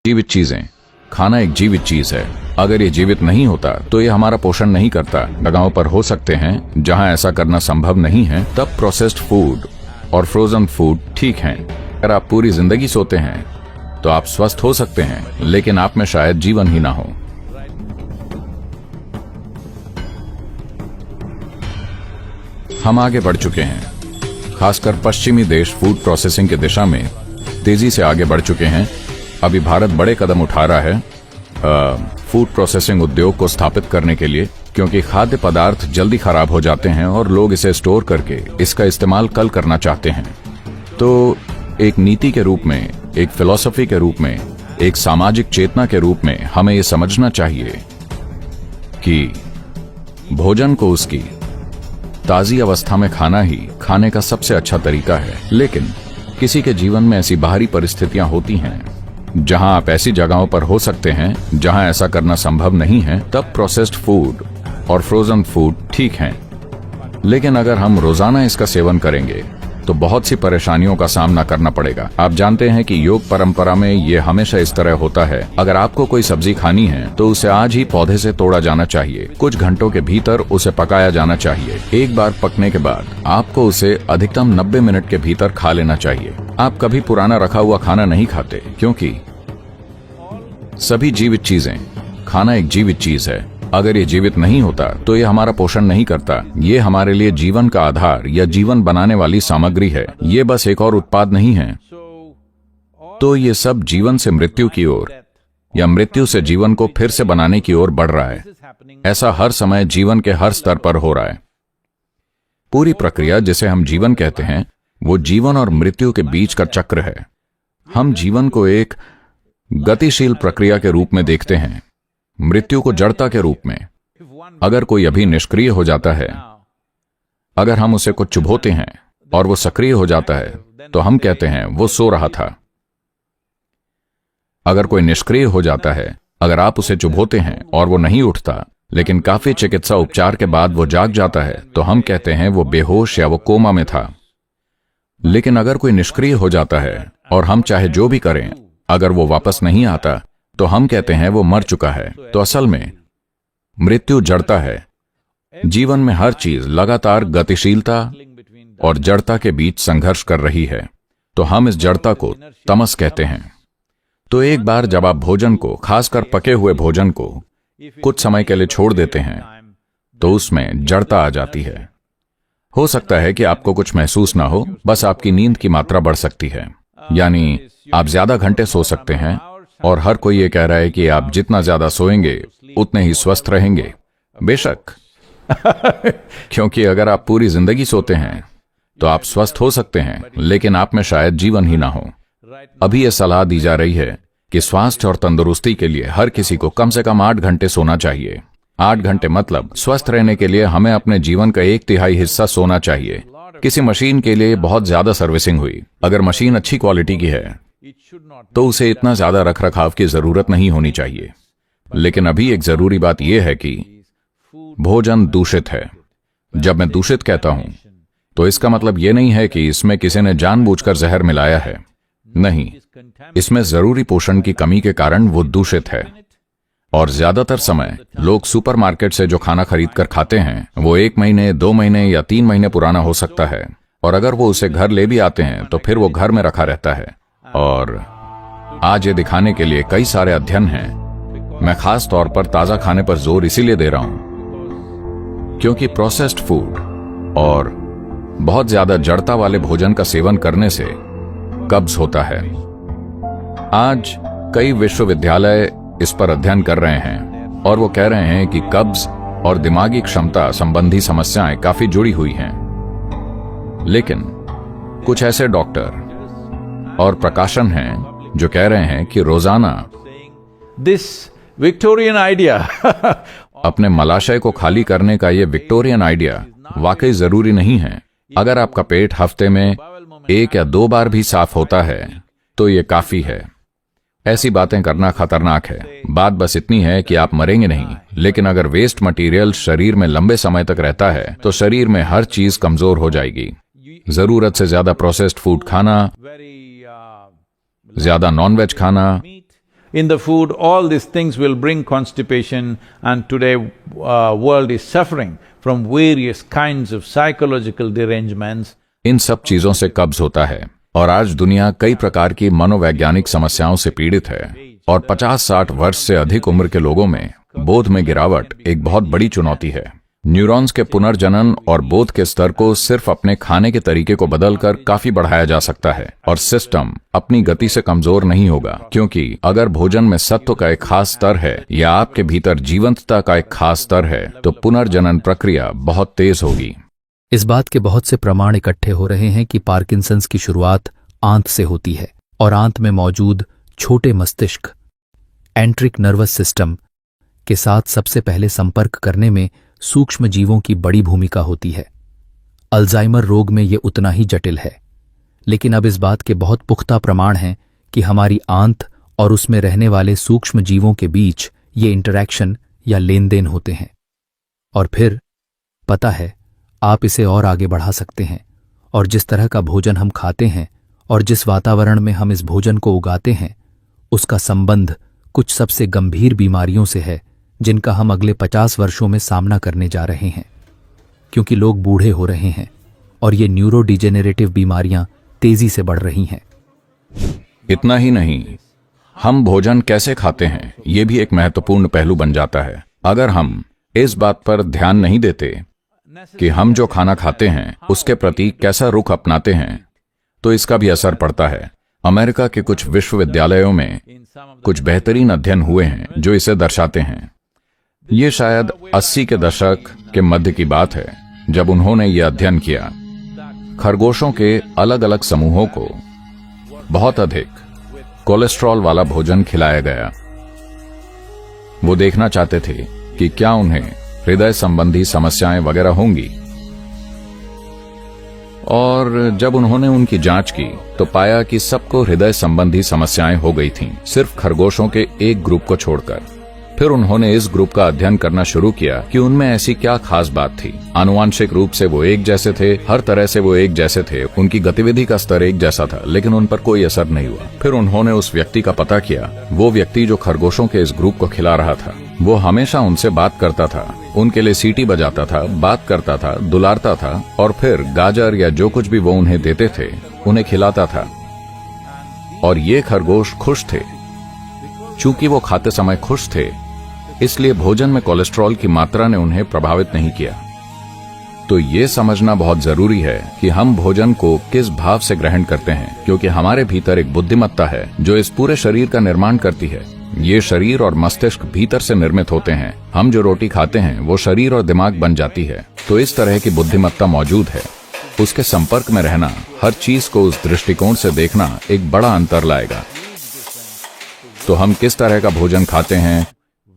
जीवित चीजें। खाना एक जीवित चीज है। अगर ये जीवित नहीं होता तो ये हमारा पोषण नहीं करता। जगहों पर हो सकते हैं जहां ऐसा करना संभव नहीं है, तब प्रोसेस्ड फूड और फ्रोजन फूड ठीक हैं। अगर आप पूरी जिंदगी सोते हैं तो आप स्वस्थ हो सकते हैं, लेकिन आप में शायद जीवन ही ना हो। हम आगे बढ़ चुके हैं, खासकर पश्चिमी देश फूड प्रोसेसिंग की दिशा में तेजी से आगे बढ़ चुके हैं। अभी भारत बड़े कदम उठा रहा है फूड प्रोसेसिंग उद्योग को स्थापित करने के लिए, क्योंकि खाद्य पदार्थ जल्दी खराब हो जाते हैं और लोग इसे स्टोर करके इसका इस्तेमाल कल करना चाहते हैं। तो एक नीति के रूप में, एक फिलॉसफी के रूप में, एक सामाजिक चेतना के रूप में हमें यह समझना चाहिए कि भोजन को उसकी ताजी अवस्था में खाना ही खाने का सबसे अच्छा तरीका है। लेकिन किसी के जीवन में ऐसी बाहरी परिस्थितियां होती हैं जहां आप ऐसी जगहों पर हो सकते हैं जहां ऐसा करना संभव नहीं है, तब प्रोसेस्ड फूड और फ्रोजन फूड ठीक हैं। लेकिन अगर हम रोजाना इसका सेवन करेंगे तो बहुत सी परेशानियों का सामना करना पड़ेगा। आप जानते हैं कि योग परंपरा में ये हमेशा इस तरह होता है। अगर आपको कोई सब्जी खानी है तो उसे आज ही पौधे से तोड़ा जाना चाहिए। कुछ घंटों के भीतर उसे पकाया जाना चाहिए। एक बार पकने के बाद आपको उसे अधिकतम 90 मिनट के भीतर खा लेना चाहिए। आप कभी पुराना रखा हुआ खाना नहीं खाते, क्योंकि सभी जीवित चीजें, खाना एक जीवित चीज है। अगर ये जीवित नहीं होता तो ये हमारा पोषण नहीं करता। ये हमारे लिए जीवन का आधार या जीवन बनाने वाली सामग्री है। ये बस एक और उत्पाद नहीं है। तो ये सब जीवन से मृत्यु की ओर या मृत्यु से जीवन को फिर से बनाने की ओर बढ़ रहा है। ऐसा हर समय जीवन के हर स्तर पर हो रहा है। पूरी प्रक्रिया जिसे हम जीवन कहते हैं, वो जीवन और मृत्यु के बीच का चक्र है। हम जीवन को एक गतिशील प्रक्रिया के रूप में देखते हैं, मृत्यु को जड़ता के रूप में। अगर कोई अभी निष्क्रिय हो जाता है, अगर हम उसे कुछ चुभोते हैं और वो सक्रिय हो जाता है, तो हम कहते हैं वो सो रहा था। अगर कोई निष्क्रिय हो जाता है, अगर आप उसे चुभोते हैं और वो नहीं उठता, लेकिन काफी चिकित्सा उपचार के बाद वो जाग जाता है, तो हम कहते हैं वो बेहोश या वो कोमा में था। लेकिन अगर कोई निष्क्रिय हो जाता है और हम चाहे जो भी करें, अगर वो वापस नहीं आता, तो हम कहते हैं वो मर चुका है। तो असल में मृत्यु जड़ता है। जीवन में हर चीज लगातार गतिशीलता और जड़ता के बीच संघर्ष कर रही है। तो हम इस जड़ता को तमस कहते हैं। तो एक बार जब आप भोजन को, खासकर पके हुए भोजन को, कुछ समय के लिए छोड़ देते हैं, तो उसमें जड़ता आ जाती है। हो सकता है कि आपको कुछ महसूस ना हो, बस आपकी नींद की मात्रा बढ़ सकती है। यानी आप ज्यादा घंटे सो सकते हैं, और हर कोई ये कह रहा है कि आप जितना ज्यादा सोएंगे उतने ही स्वस्थ रहेंगे। बेशक क्योंकि अगर आप पूरी जिंदगी सोते हैं तो आप स्वस्थ हो सकते हैं, लेकिन आप में शायद जीवन ही ना हो। अभी यह सलाह दी जा रही है कि स्वास्थ्य और तंदुरुस्ती के लिए हर किसी को कम से कम 8 घंटे सोना चाहिए। 8 घंटे मतलब स्वस्थ रहने के लिए हमें अपने जीवन का 1/3 हिस्सा सोना चाहिए। किसी मशीन के लिए बहुत ज्यादा सर्विसिंग हुई, अगर मशीन अच्छी क्वालिटी की है तो उसे इतना ज्यादा रखरखाव की जरूरत नहीं होनी चाहिए। लेकिन अभी एक जरूरी बात यह है कि भोजन दूषित है। जब मैं दूषित कहता हूं तो इसका मतलब यह नहीं है कि इसमें किसी ने जानबूझकर जहर मिलाया है। नहीं, इसमें जरूरी पोषण की कमी के कारण वो दूषित है। और ज्यादातर समय लोग सुपरमार्केट से जो खाना खरीदकर खाते हैं वो 1 महीने, 2 महीने या 3 महीने पुराना हो सकता है। और अगर वो उसे घर ले भी आते हैं तो फिर वो घर में रखा रहता है। और आज ये दिखाने के लिए कई सारे अध्ययन हैं। मैं खास तौर पर ताजा खाने पर जोर इसीलिए दे रहा हूं क्योंकि प्रोसेस्ड फूड और बहुत ज्यादा जड़ता वाले भोजन का सेवन करने से कब्ज होता है। आज कई विश्वविद्यालय इस पर अध्ययन कर रहे हैं और वो कह रहे हैं कि कब्ज और दिमागी क्षमता संबंधी समस्याएं काफी जुड़ी हुई हैं। लेकिन कुछ ऐसे डॉक्टर और प्रकाशन हैं जो कह रहे हैं कि रोजाना दिस विक्टोरियन आइडिया अपने मलाशय को खाली करने का ये विक्टोरियन आइडिया वाकई जरूरी नहीं है। अगर आपका पेट हफ्ते में 1 या 2 बार भी साफ होता है तो ये काफी है। ऐसी बातें करना खतरनाक है। बात बस इतनी है कि आप मरेंगे नहीं, लेकिन अगर वेस्ट मटेरियल शरीर में लंबे समय तक रहता है तो शरीर में हर चीज कमजोर हो जाएगी। जरूरत से ज्यादा प्रोसेस्ड फूड खाना, ज्यादा नॉनवेज खाना, in the food, all these things will bring constipation, and today world is suffering from various kinds of psychological derangements. इन सब चीजों से कब्ज होता है और आज दुनिया कई प्रकार की मनोवैज्ञानिक समस्याओं से पीड़ित है और 50-60 वर्ष से अधिक उम्र के लोगों में बोध में गिरावट एक बहुत बड़ी चुनौती है। न्यूरॉन्स के पुनर्जनन और बोध के स्तर को सिर्फ अपने खाने के तरीके को बदलकर काफी बढ़ाया जा सकता है और सिस्टम अपनी गति से कमजोर नहीं होगा, क्योंकि अगर भोजन में सत्व का एक खास स्तर है या आपके भीतर जीवंतता का एक खास स्तर है तो पुनर्जनन प्रक्रिया बहुत तेज होगी। इस बात के बहुत से प्रमाण इकट्ठे हो रहे हैं कि पार्किंसंस की शुरुआत आंत से होती है और आंत में मौजूद छोटे मस्तिष्क एंट्रिक नर्वस सिस्टम के साथ सबसे पहले संपर्क करने में सूक्ष्म जीवों की बड़ी भूमिका होती है। अल्जाइमर रोग में ये उतना ही जटिल है, लेकिन अब इस बात के बहुत पुख्ता प्रमाण हैं कि हमारी आंत और उसमें रहने वाले सूक्ष्म जीवों के बीच ये इंटरैक्शन या लेन देन होते हैं। और फिर पता है, आप इसे और आगे बढ़ा सकते हैं और जिस तरह का भोजन हम खाते हैं और जिस वातावरण में हम इस भोजन को उगाते हैं उसका संबंध कुछ सबसे गंभीर बीमारियों से है जिनका हम अगले 50 वर्षों में सामना करने जा रहे हैं, क्योंकि लोग बूढ़े हो रहे हैं और ये न्यूरो डिजेनरेटिव बीमारियां तेजी से बढ़ रही हैं। इतना ही नहीं, हम भोजन कैसे खाते हैं ये भी एक महत्वपूर्ण पहलू बन जाता है। अगर हम इस बात पर ध्यान नहीं देते कि हम जो खाना खाते हैं उसके प्रति कैसा रुख अपनाते हैं तो इसका भी असर पड़ता है। अमेरिका के कुछ विश्वविद्यालयों में कुछ बेहतरीन अध्ययन हुए हैं जो इसे दर्शाते हैं। ये शायद 80 के दशक के मध्य की बात है जब उन्होंने ये अध्ययन किया। खरगोशों के अलग अलग समूहों को बहुत अधिक कोलेस्ट्रॉल वाला भोजन खिलाया गया। वो देखना चाहते थे कि क्या उन्हें हृदय संबंधी समस्याएं वगैरह होंगी, और जब उन्होंने उनकी जांच की तो पाया कि सबको हृदय संबंधी समस्याएं हो गई थीं, सिर्फ खरगोशों के एक ग्रुप को छोड़कर। फिर उन्होंने इस ग्रुप का अध्ययन करना शुरू किया कि उनमें ऐसी क्या खास बात थी। आनुवांशिक रूप से वो एक जैसे थे, हर तरह से वो एक जैसे थे, उनकी गतिविधि का स्तर एक जैसा था, लेकिन उन पर कोई असर नहीं हुआ। फिर उन्होंने उस व्यक्ति का पता किया। वो व्यक्ति जो खरगोशों के इस ग्रुप को खिला रहा था, वो हमेशा उनसे बात करता था, उनके लिए सीटी बजाता था, बात करता था, दुलारता था और फिर गाजर या जो कुछ भी वो उन्हें देते थे उन्हें खिलाता था। और ये खरगोश खुश थे। चूंकि वो खाते समय खुश थे, इसलिए भोजन में कोलेस्ट्रॉल की मात्रा ने उन्हें प्रभावित नहीं किया। तो ये समझना बहुत जरूरी है कि हम भोजन को किस भाव से ग्रहण करते हैं, क्योंकि हमारे भीतर एक बुद्धिमत्ता है जो इस पूरे शरीर का निर्माण करती है। ये शरीर और मस्तिष्क भीतर से निर्मित होते हैं। हम जो रोटी खाते हैं वो शरीर और दिमाग बन जाती है। तो इस तरह की बुद्धिमत्ता मौजूद है। उसके संपर्क में रहना, हर चीज को उस दृष्टिकोण से देखना एक बड़ा अंतर लाएगा। तो हम किस तरह का भोजन खाते हैं,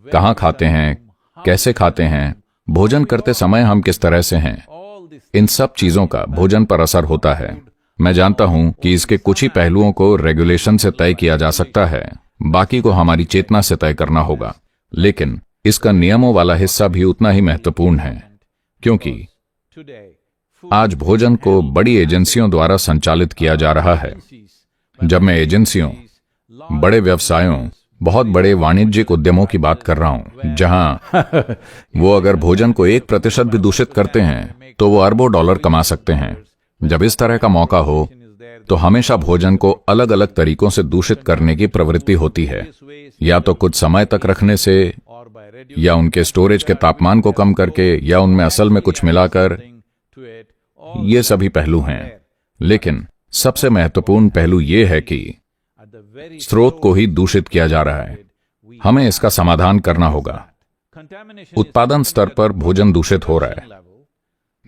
कहाँ खाते हैं, कैसे खाते हैं, भोजन करते समय हम किस तरह से हैं, इन सब चीजों का भोजन पर असर होता है। मैं जानता हूं कि इसके कुछ ही पहलुओं को रेगुलेशन से तय किया जा सकता है, बाकी को हमारी चेतना से तय करना होगा। लेकिन इसका नियमों वाला हिस्सा भी उतना ही महत्वपूर्ण है, क्योंकि आज भोजन को बड़ी एजेंसियों द्वारा संचालित किया जा रहा है। जब मैं एजेंसियों, बड़े व्यवसायों, बहुत बड़े वाणिज्यिक उद्यमों की बात कर रहा हूं, जहां वो अगर भोजन को 1% भी दूषित करते हैं तो वो अरबों डॉलर कमा सकते हैं। जब इस तरह का मौका हो तो हमेशा भोजन को अलग अलग तरीकों से दूषित करने की प्रवृत्ति होती है, या तो कुछ समय तक रखने से, या उनके स्टोरेज के तापमान को कम करके, या उनमें असल में कुछ मिलाकर। ये सभी पहलू हैं, लेकिन सबसे महत्वपूर्ण पहलू ये है कि स्रोत को ही दूषित किया जा रहा है। हमें इसका समाधान करना होगा। उत्पादन स्तर पर भोजन दूषित हो रहा है,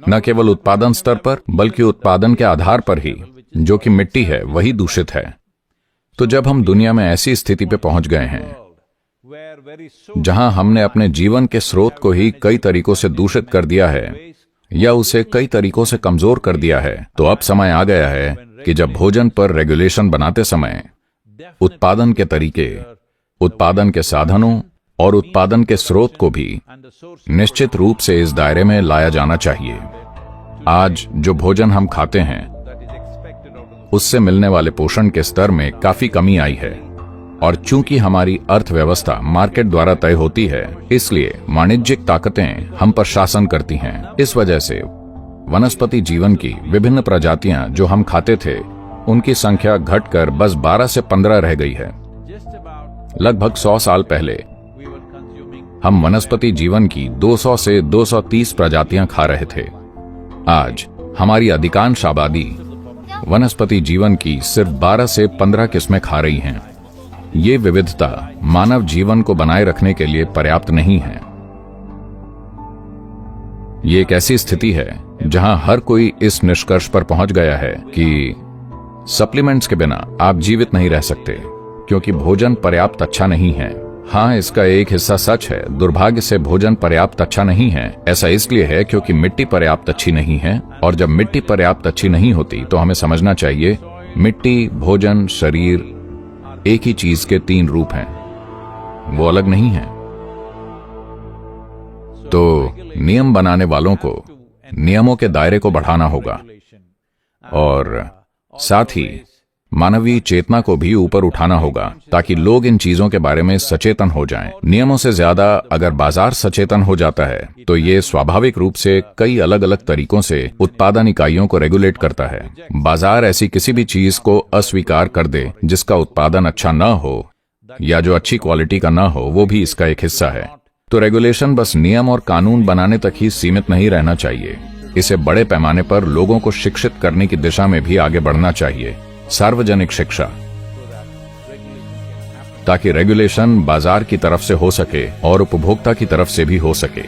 न केवल उत्पादन स्तर पर बल्कि उत्पादन के आधार पर ही, जो कि मिट्टी है, वही दूषित है। तो जब हम दुनिया में ऐसी स्थिति पे पहुंच गए हैं जहां हमने अपने जीवन के स्रोत को ही कई तरीकों से दूषित कर दिया है या उसे कई तरीकों से कमजोर कर दिया है, तो अब समय आ गया है कि जब भोजन पर रेगुलेशन बनाते समय उत्पादन के तरीके, उत्पादन के साधनों और उत्पादन के स्रोत को भी निश्चित रूप से इस दायरे में लाया जाना चाहिए। आज जो भोजन हम खाते हैं उससे मिलने वाले पोषण के स्तर में काफी कमी आई है। और चूंकि हमारी अर्थव्यवस्था मार्केट द्वारा तय होती है, इसलिए वाणिज्यिक ताकतें हम पर शासन करती हैं। इस वजह से वनस्पति जीवन की विभिन्न प्रजातियां जो हम खाते थे, उनकी संख्या घटकर बस 12 से 15 रह गई है। लगभग 100 साल पहले हम वनस्पति जीवन की 200 से 230 प्रजातियां खा रहे थे। आज हमारी अधिकांश आबादी वनस्पति जीवन की सिर्फ 12 से 15 किस्में खा रही हैं। ये विविधता मानव जीवन को बनाए रखने के लिए पर्याप्त नहीं है। ये एक ऐसी स्थिति है जहां हर कोई इस निष्कर्ष पर पहुंच गया है कि सप्लीमेंट्स के बिना आप जीवित नहीं रह सकते, क्योंकि भोजन पर्याप्त अच्छा नहीं है। हाँ, इसका एक हिस्सा सच है। दुर्भाग्य से भोजन पर्याप्त अच्छा नहीं है। ऐसा इसलिए है क्योंकि मिट्टी पर्याप्त अच्छी नहीं है, और जब मिट्टी पर्याप्त अच्छी नहीं होती तो हमें समझना चाहिए मिट्टी, भोजन, शरीर एक ही चीज के 3 रूप हैं, वो अलग नहीं हैं। तो नियम बनाने वालों को नियमों के दायरे को बढ़ाना होगा और साथ ही मानवीय चेतना को भी ऊपर उठाना होगा, ताकि लोग इन चीजों के बारे में सचेतन हो जाएं। नियमों से ज्यादा अगर बाजार सचेतन हो जाता है तो ये स्वाभाविक रूप से कई अलग अलग तरीकों से उत्पादन इकाइयों को रेगुलेट करता है। बाजार ऐसी किसी भी चीज को अस्वीकार कर दे जिसका उत्पादन अच्छा न हो या जो अच्छी क्वालिटी का न हो, वो भी इसका एक हिस्सा है। तो रेगुलेशन बस नियम और कानून बनाने तक ही सीमित नहीं रहना चाहिए। इसे बड़े पैमाने पर लोगों को शिक्षित करने की दिशा में भी आगे बढ़ना चाहिए, सार्वजनिक शिक्षा, ताकि रेगुलेशन बाजार की तरफ से हो सके और उपभोक्ता की तरफ से भी हो सके।